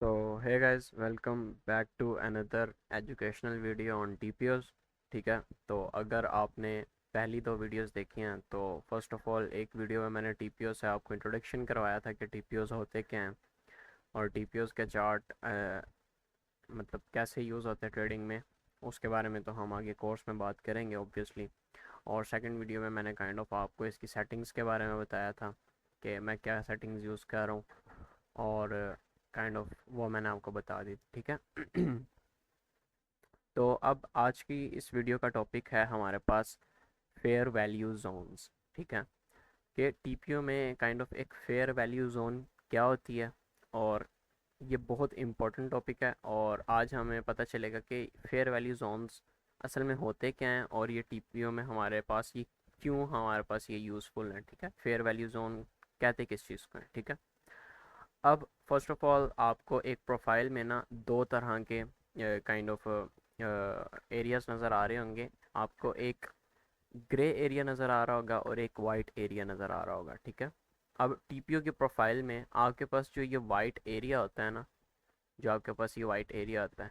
तो hey guys, welcome back to another educational video on TPOs. ठीक है, तो अगर आपने पहली दो वीडियोस देखी हैं तो फर्स्ट ऑफ ऑल एक वीडियो में मैंने टीपीओ से आपको इंट्रोडक्शन करवाया था कि टीपीओज होते क्या हैं और टीपीओज के चार्ट मतलब कैसे यूज़ होते हैं ट्रेडिंग में। उसके बारे में तो हम आगे कोर्स में बात करेंगे ऑब्वियसली। और सेकंड वीडियो में मैंने काइंड ऑफ आपको इसकी सेटिंग्स के बारे में बताया था कि मैं क्या सेटिंग्स यूज़ कर रहा हूँ, और काइंड ऑफ वो मैंने आपको बता दी। ठीक है। तो अब आज की इस वीडियो का टॉपिक है हमारे पास फेयर वैल्यू जोन्स। ठीक है, कि टीपीओ में काइंड ऑफ एक फेयर वैल्यू जोन क्या होती है, और ये बहुत इम्पोर्टेंट टॉपिक है। और आज हमें पता चलेगा कि फेयर वैल्यू जोन्स असल में होते क्या हैं और ये टीपीओ में हमारे पास ये क्यों हमारे पास ये यूज़फुल है। ठीक है, फेयर वैल्यू जोन कहते किस चीज़ को है। ठीक है, अब फर्स्ट ऑफ ऑल आपको एक प्रोफाइल में ना दो तरह के काइंड ऑफ एरियाज नज़र आ रहे होंगे। आपको एक ग्रे एरिया नज़र आ रहा होगा और एक वाइट एरिया नज़र आ रहा होगा। ठीक है, अब टीपीओ की प्रोफाइल में आपके पास जो ये वाइट एरिया होता है ना, जो आपके पास ये वाइट एरिया होता है,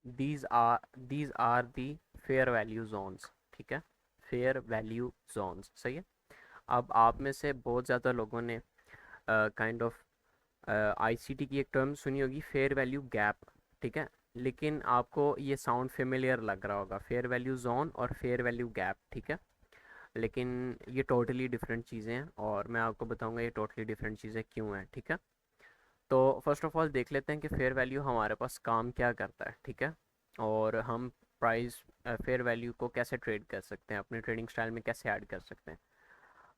these are the fair value zones. ठीक है, फेयर वैल्यू जोन्स, सही है। अब आप में से बहुत ज़्यादा लोगों ने काइंड ऑफ आईसीटी की एक टर्म सुनी होगी, फेयर वैल्यू गैप। ठीक है, लेकिन आपको ये साउंड फेमिलियर लग रहा होगा, फेयर वैल्यू जोन और फेयर वैल्यू गैप। ठीक है, लेकिन ये टोटली डिफरेंट चीज़ें हैं और मैं आपको बताऊंगा ये टोटली डिफरेंट चीज़ें क्यों हैं। ठीक है, तो फर्स्ट ऑफ ऑल देख लेते हैं कि फेयर वैल्यू हमारे पास काम क्या करता है। ठीक है, और हम प्राइस फेयर वैल्यू को कैसे ट्रेड कर सकते हैं, अपने ट्रेडिंग स्टाइल में कैसे ऐड कर सकते हैं।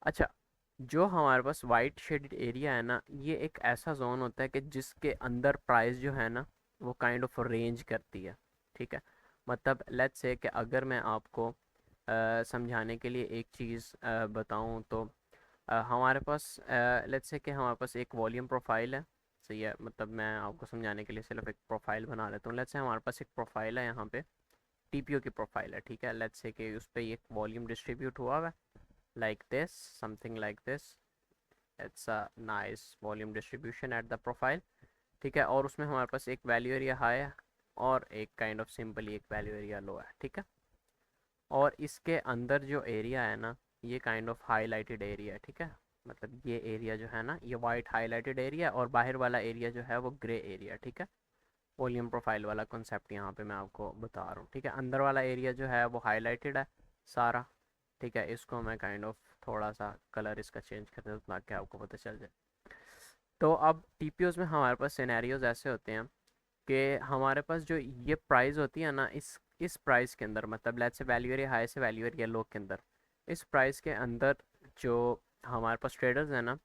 अच्छा, जो हमारे पास वाइट शेडेड एरिया है ना, ये एक ऐसा जोन होता है कि जिसके अंदर प्राइस जो है ना वो काइंड ऑफ रेंज करती है। ठीक है, मतलब लेट्स से कि अगर मैं आपको समझाने के लिए एक चीज़ बताऊं तो हमारे पास लेट्स से कि हमारे पास एक वॉल्यूम प्रोफाइल है। सही है, मतलब मैं आपको समझाने के लिए सिर्फ एक प्रोफाइल बना लेता हूँ। लेट्स से हमारे पास एक प्रोफाइल है यहाँ पे, टीपीओ की प्रोफाइल है। ठीक है, लेट्स से कि उस पर एक वॉल्यूम डिस्ट्रीब्यूट हुआ हुआ है like this, something like this. It's a nice volume distribution at the profile. ठीक है, और उसमें हमारे पास एक वैल्यू एरिया हाई है और एक काइंड ऑफ सिंपली एक वैल्यू एरिया लो है। ठीक है, और इसके अंदर जो एरिया है ना, ये काइंड ऑफ हाईलाइटेड एरिया है। ठीक है, मतलब ये एरिया जो है ना ये वाइट हाईलाइटेड एरिया, और बाहर वाला एरिया जो है वो ग्रे एरिया। ठीक है, वॉल्यूम प्रोफाइल वाला कॉन्सेप्ट यहाँ पे मैं आपको बता रहा हूँ। ठीक है, अंदर वाला एरिया जो है वो हाईलाइटेड है सारा। ठीक है, इसको मैं काइंड ऑफ थोड़ा सा कलर इसका चेंज कर देता हूँ ताकि आपको पता चल जाए। तो अब टीपीओज में हमारे पास सिनेरियोज ऐसे होते हैं कि हमारे पास जो ये प्राइस होती है ना, इस प्राइस के अंदर, मतलब let's say value area high से वैल्यू एरिया लो के अंदर, इस प्राइस के अंदर जो हमारे पास ट्रेडर्स हैं ना,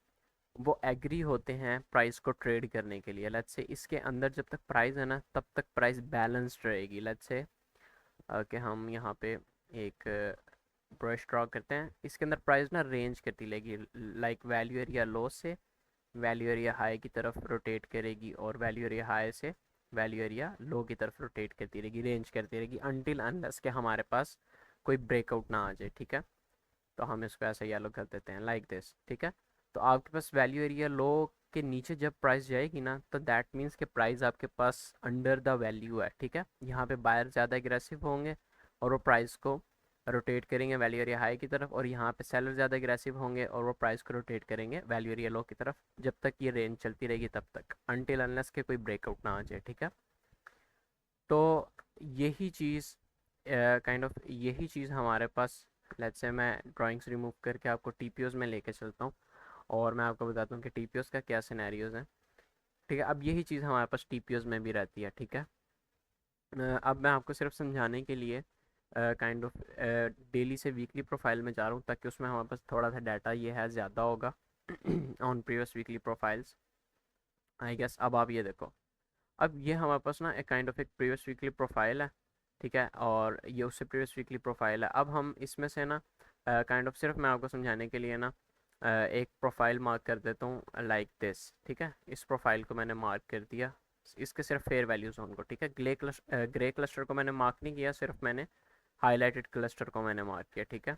वो एग्री होते हैं प्राइस को ट्रेड करने के लिए। लेट्स से इसके अंदर जब तक प्राइस है ना तब तक प्राइस बैलेंस्ड रहेगी। लेट्स से कि हम यहाँ पे एक ब्रश ड्रॉ करते हैं, इसके अंदर प्राइस ना रेंज करती रहेगी, लाइक वैल्यू एरिया लो से वैल्यू एरिया हाई की तरफ रोटेट करेगी, और वैल्यू एरिया हाई से वैल्यू एरिया लो की तरफ रोटेट करती रहेगी, रेंज करती रहेगी, अनटिल अनलेस के हमारे पास कोई ब्रेकआउट ना आ जाए। ठीक है, तो हम इसको ऐसे येलो कर देते हैं लाइक दिस। ठीक है, तो आपके पास वैल्यू एरिया लो के नीचे जब प्राइस जाएगी ना, तो दैट मीन्स कि प्राइस आपके पास अंडर द वैल्यू है। ठीक है, यहाँ पे बायर ज़्यादा एग्रेसिव होंगे और वो प्राइस को रोटेट करेंगे वैल्यू एरिया हाई की तरफ, और यहाँ पे सेलर ज़्यादा एग्रेसिव होंगे और वो प्राइस को रोटेट करेंगे वैल्यू एरिया लो की तरफ। जब तक ये रेंज चलती रहेगी तब तक, अनटिल अनलेस के कोई ब्रेकआउट ना आ जाए। ठीक है, तो यही चीज़ काइंड ऑफ यही चीज़ हमारे पास, लेट्स से मैं ड्राइंग्स रिमूव करके आपको टीपीओज में लेके चलता हूँ और मैं आपको बताता हूँ कि टीपीओज का क्या सिनेरियोज हैं। ठीक है, अब यही चीज़ हमारे पास टीपीओज में भी रहती है। ठीक है, अब मैं आपको सिर्फ समझाने के लिए काइंड ऑफ डेली से वीकली प्रोफाइल में जा रहा हूँ ताकि उसमें हमारे पास थोड़ा सा डाटा ये है ज़्यादा होगा on previous weekly profiles. I guess अब आप ये देखो, अब ये हमारे पास ना एक काइंड ऑफ एक प्रीवियस वीकली प्रोफाइल है। ठीक है, और ये उससे प्रीवियस वीकली प्रोफाइल है। अब हम इसमें से ना काइंड ऑफ सिर्फ मैं आपको समझाने के लिए ना एक प्रोफाइल मार्क कर देता हूँ लाइक दिस। ठीक है, इस प्रोफाइल को मैंने मार्क कर दिया, इसके सिर्फ फेयर वैल्यूज उनको। ठीक है, ग्रे क्लस्टर को मैंने मार्क नहीं किया, सिर्फ मैंने हाईलाइटेड क्लस्टर को मैंने मार्क किया। ठीक है,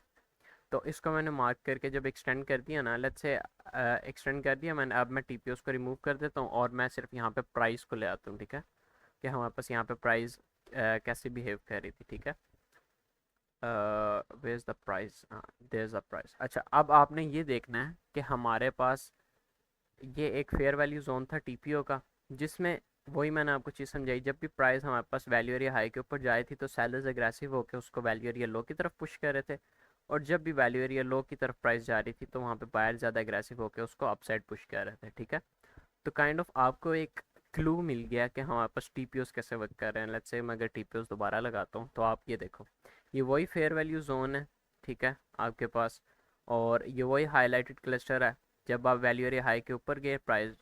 तो इसको मैंने मार्क करके जब एक्सटेंड कर दिया ना, लेट्स से एक्सटेंड कर दिया मैंने, अब मैं टीपीओस को रिमूव कर देता हूँ और मैं सिर्फ यहाँ पे प्राइस को ले आता हूँ, ठीक है, कि हमारे पास यहाँ पे प्राइस कैसे बिहेव कर रही थी, ठीक है। वेयर इज द प्राइस, हाँ देयर इज द प्राइस। अच्छा, अब आपने ये देखना है कि हमारे पास ये एक फेयर वैल्यू जोन था टीपीओ का, जिसमें वही मैंने आपको चीज़ समझाई, जब भी प्राइस हमारे पास वैल्यू एरिया हाई के ऊपर जाए थी तो सेलर्स एग्रेसिव होकर उसको वैल्यू एरिया लो की तरफ पुश कर रहे थे, और जब भी वैल्यू एरिया लो की तरफ प्राइस जा रही थी तो वहाँ पे बायर ज़्यादा एग्रेसिव होकर उसको अपसाइड पुश कर रहे थे, ठीक है। तो काइंड ऑफ आपको एक क्लू मिल गया कि हमारे पास टीपीओस कैसे वर्क कर रहे हैं। लेट्स से मैं अगर टीपीओस दोबारा लगाता हूँ तो आप ये देखो, ये वही फेयर वैल्यू जोन है, ठीक है, आपके पास, और ये वही हाईलाइटेड क्लस्टर है। जब आप वैल्यू एरिया हाई के ऊपर गए, प्राइस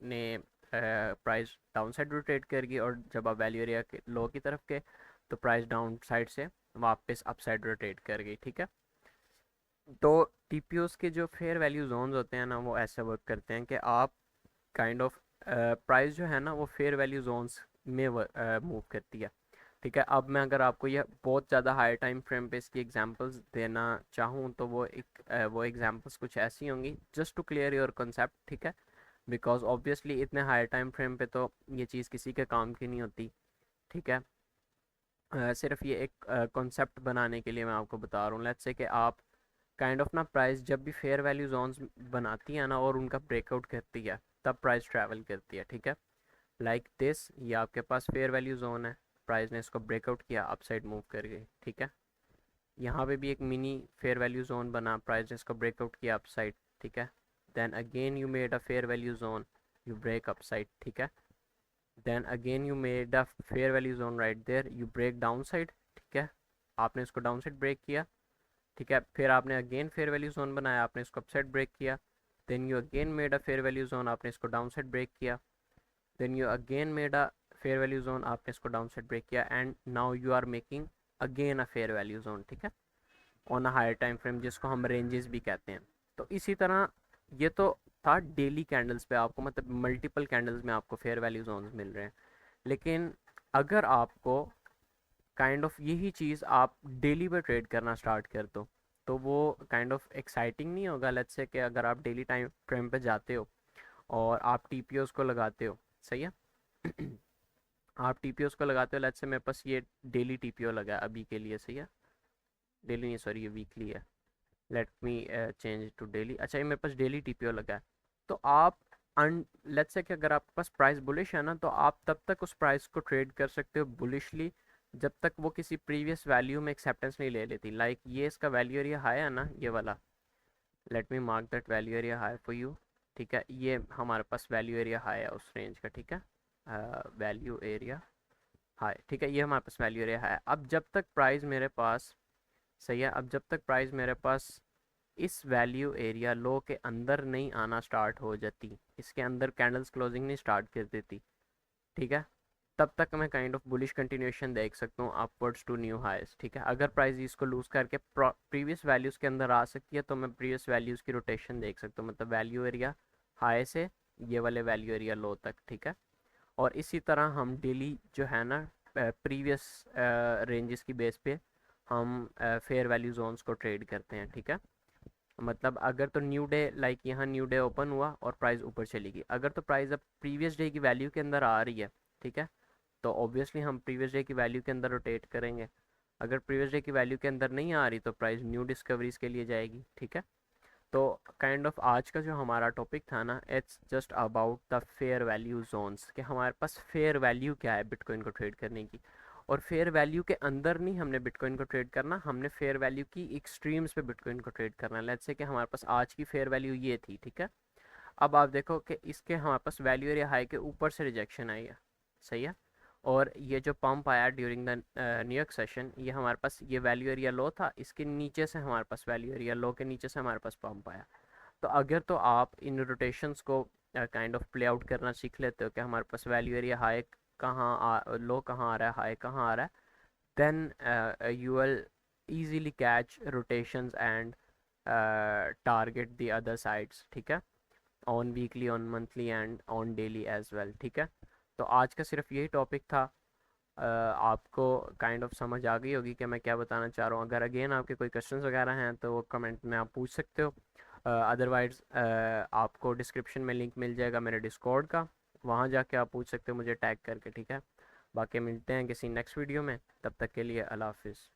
ने प्राइस डाउन साइड रोटेट कर गई, और जब आप वैल्यू एरिया के लो की तरफ गए तो प्राइस डाउन साइड से वापस अप साइड रोटेट कर गई, ठीक है। तो टीपीओस के जो फेयर वैल्यू जोन्स होते हैं ना, वो ऐसे वर्क करते हैं कि आप काइंड ऑफ प्राइस जो है ना वो फेयर वैल्यू जोन्स में मूव करती है, ठीक है। अब मैं अगर आपको ये बहुत ज़्यादा हाई टाइम फ्रेम पे इसकी एग्जांपल्स देना चाहूँ तो वो एग्जांपल्स कुछ ऐसी होंगी, just to clear your concept, ठीक है, बिकॉज ऑब्वियसली इतने हाई टाइम फ्रेम पे तो ये चीज़ किसी के काम की नहीं होती, ठीक है। सिर्फ ये एक कॉन्सेप्ट बनाने के लिए मैं आपको बता रहा हूँ। लेट्स से कि आप काइंड ऑफ ना प्राइस जब भी फेयर वैल्यू जोन्स बनाती है ना और उनका ब्रेकआउट करती है, तब प्राइस ट्रैवल करती है, ठीक है। लाइक दिस, ये आपके पास फेयर वैल्यू जोन है, प्राइस ने इसको ब्रेकआउट किया, अपसाइड मूव कर गई, ठीक है। यहाँ पे भी एक मिनी फेयर वैल्यू जोन बना, प्राइस ने इसको ब्रेकआउट किया अपसाइड, ठीक है। Then again you made a fair value zone, you break upside, ठीक है। Then again you made a fair value zone right there, you break down side, ठीक है, आपने इसको डाउन साइड ब्रेक किया, ठीक है। फिर आपने अगेन फेयर वैल्यू जोन बनाया, आपने इसको अपसाइड ब्रेक किया, then you again made a fair value zone, आपने इसको डाउन साइड ब्रेक किया, then you again made a fair value zone, आपने इसको डाउन साइड ब्रेक किया, and now you are making again a fair value zone, ठीक है, on a higher time frame, जिसको हम रेंजेस भी कहते हैं। तो इसी तरह ये तो था डेली कैंडल्स पे आपको, मतलब मल्टीपल कैंडल्स में आपको फेयर वैल्यू जोन्स मिल रहे हैं। लेकिन अगर आपको काइंड ऑफ यही चीज़ आप डेली पे ट्रेड करना स्टार्ट कर दो, तो वो काइंड ऑफ एक्साइटिंग नहीं होगा। लेट्स से कि अगर आप डेली टाइम फ्रेम पे जाते हो और आप टीपीओस को लगाते हो, सही है। आप टीपीओस को लगाते हो, लेट्स से मेरे पास ये डेली टीपीओ लगा है अभी के लिए, सही है, डेली नहीं सॉरी ये वीकली है, let me change to daily. अच्छा, ये मेरे पास डेली टीपीओ लगा है, तो आप लेट्स से कि अगर आपके पास प्राइस बुलिश है ना, तो आप तब तक उस प्राइस को ट्रेड कर सकते हो बुलिशली जब तक वो किसी प्रीवियस वैल्यू में एक्सेप्टेंस नहीं ले लेती। लाइक ये इसका वैल्यू एरिया हाई है ना, ये वाला, let me mark that value area high for you, ठीक है। ये हमारे पास वैल्यू एरिया हाई है उस रेंज का, ठीक है, वैल्यू एरिया हाई, ठीक है, ये हमारे पास वैल्यू एरिया है। अब जब तक प्राइस मेरे पास, सही है, अब जब तक प्राइस मेरे पास इस वैल्यू एरिया लो के अंदर नहीं आना स्टार्ट हो जाती, इसके अंदर कैंडल्स क्लोजिंग नहीं स्टार्ट कर देती, ठीक है, तब तक मैं काइंड ऑफ बुलिश कंटिन्यूएशन देख सकता हूँ अपवर्ड्स टू न्यू हाइस, ठीक है। अगर प्राइस इसको लूज़ करके प्रीवियस वैल्यूज़ के अंदर आ सकती है तो मैं प्रीवियस वैल्यूज़ की रोटेशन देख सकता हूँ, मतलब वैल्यू एरिया हाई से ये वाले वैल्यू एरिया लो तक, ठीक है। और इसी तरह हम डेली जो है ना प्रीवियस रेंजेस की बेस पे हम फेयर वैल्यू जोन्स को ट्रेड करते हैं, ठीक है। मतलब अगर तो न्यू डे, लाइक यहाँ न्यू डे ओपन हुआ और प्राइस ऊपर चली गई, अगर तो प्राइस अब प्रीवियस डे की वैल्यू के अंदर आ रही है, ठीक है, तो ऑब्वियसली हम प्रीवियस डे की वैल्यू के अंदर रोटेट करेंगे। अगर प्रीवियस डे की वैल्यू के अंदर नहीं आ रही तो प्राइस न्यू डिस्कवरीज के लिए जाएगी, ठीक है। तो काइंड ऑफ आज का जो हमारा टॉपिक था ना, it's just about the fair value zones, कि हमारे पास फेयर वैल्यू क्या है बिटकॉइन को ट्रेड करने की। और फेयर वैल्यू के अंदर नहीं हमने बिटकॉइन को ट्रेड करना, हमने फेयर वैल्यू की एक्सट्रीम्स पे बिटकॉइन को ट्रेड करना है। लेट्स से कि हमारे पास आज की फेयर वैल्यू ये थी, ठीक है। अब आप देखो कि इसके हमारे पास वैल्यू एरिया हाई के ऊपर से रिजेक्शन आई है, सही है, और ये जो पंप आया ड्यूरिंग द न्यूयॉर्क सेशन, ये हमारे पास ये वैल्यू एरिया लो था, इसके नीचे से हमारे पास वैल्यू एरिया लो के नीचे से हमारे पास पंप आया। तो अगर तो आप इन रोटेशंस को काइंड ऑफ प्ले आउट करना सीख लेते हो कि हमारे पास वैल्यू एरिया हाई कहाँ लो कहाँ आ रहा है, हाई कहाँ आ रहा है, then you will easily catch rotations and target the other sides, ठीक है, on weekly, on monthly and on daily as well, ठीक है। तो आज का सिर्फ यही टॉपिक था। आपको काइंड ऑफ समझ आ गई होगी कि मैं क्या बताना चाह रहा हूँ। अगर अगेन आपके कोई क्वेश्चंस वगैरह हैं तो वो कमेंट में आप पूछ सकते हो। अदरवाइज़ आपको डिस्क्रिप्शन में लिंक मिल जाएगा मेरे डिस्कॉर्ड का, वहाँ जाके आप पूछ सकते हो मुझे टैग करके, ठीक है। बाकी मिलते हैं किसी नेक्स्ट वीडियो में, तब तक के लिए अल्लाह हाफिज़।